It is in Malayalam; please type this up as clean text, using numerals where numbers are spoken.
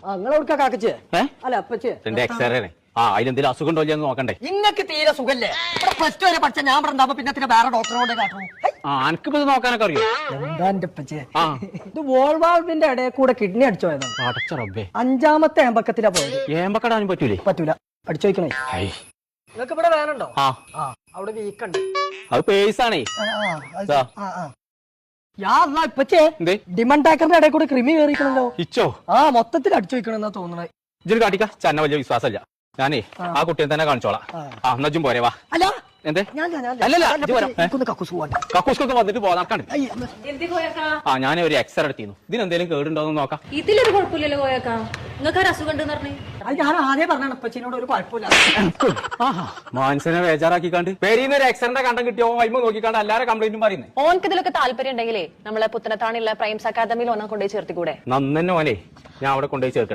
നിങ്ങളെവിടുക്ക കാക്കച്ചേ അല്ല അപ്പച്ചേ എക്സ്റേ അതിനെന്തെങ്കിലും അസുഖം ഉണ്ടോ എന്ന് നോക്കണ്ടേ? ഇങ്ങക്ക് തീരെ സുഖല്ലേ? പ്ലസ് ടു വരെ പഠിച്ച ഞാൻ പറഞ്ഞാ പിന്നെ വേറെ ഡോക്ടറോടെ കാട്ടു. അനക്കിപ്പോ ഇത് നോക്കാനൊക്കെ അറിയോ? എന്താ എന്റെ അപ്പച്ചേ, ഇത് വോൾവാൾവിന്റെ ഇടയിൽ കൂടെ കിഡ്നി അടിച്ചു പോയതാണ്. അടച്ച റബ്ബേ, 5ാമത്തെ ഏമ്പക്കത്തിലാ പോയത്. ഏമ്പക്കടാനും പറ്റൂലേ? പറ്റൂല, അടിച്ചു വയ്ക്കണേ. നിങ്ങൾക്ക് ഇവിടെ വേനുണ്ടോ? അവിടെ വീക്കുണ്ട്. അത് പേഴ്സാണേ. ഇപ്പച്ചേ ഡിമണ്ട് ടാക്കറിന്റെ ഇടയിൽ കൂടെ ക്രിമി കയറിക്കണല്ലോ. ഇച്ചോ? മൊത്തത്തിൽ അടിച്ചു വയ്ക്കണെന്നാ തോന്നണേ. ഇജ്ജൊരു കാട്ടിക്ക, ചന്ന വലിയ വിശ്വാസമില്ല. ഞാനേ ആ കുട്ടിയെ തന്നെ കാണിച്ചോളാം. നജ്ജും പോരെ വാ. എന്തേ? കക്കൂസ്കൊക്കെ വന്നിട്ട് പോകാൻ നടക്കാണ്ട്. ഞാൻ ഒരു എക്സ്റേ എടുത്തിരുന്നു. ഇതിനെന്തേലും കേടുണ്ടോന്ന് നോക്കാം. ഇതിലൊരു കുഴപ്പമില്ലല്ലോ കോയക്ക, നിങ്ങൾക്ക് ഒരു അസുഖം ഉണ്ടെന്ന് പറഞ്ഞു. ഞാൻ ആദ്യം പറഞ്ഞാണ് അപ്പച്ചനോട് ഒരു കുഴപ്പമില്ല. മനസ്സിനെ ബേജാറാക്കിക്കാണ്ട് പേരിന്ന് ഒരു എക്സ്റേ കണ്ടം കിട്ടിയോ വൈമ നോക്കിക്കാണ്ട് എല്ലാരും കംപ്ലൈന്റും പറയുന്നത്. ഓനക്ക് ഇതിലൊക്കെ താല്പര്യം ഉണ്ടെങ്കിലേ നമ്മളെ പുത്തനത്താണിയുള്ള പ്രൈംസ് അക്കാദമിയിൽ ഓനെ കൊണ്ടുപോയി ചേർത്തിക്കൂടെ? നന്നെ ഓനെ ഞാൻ അവിടെ കൊണ്ടുപോയി ചേർക്കട്ടെ.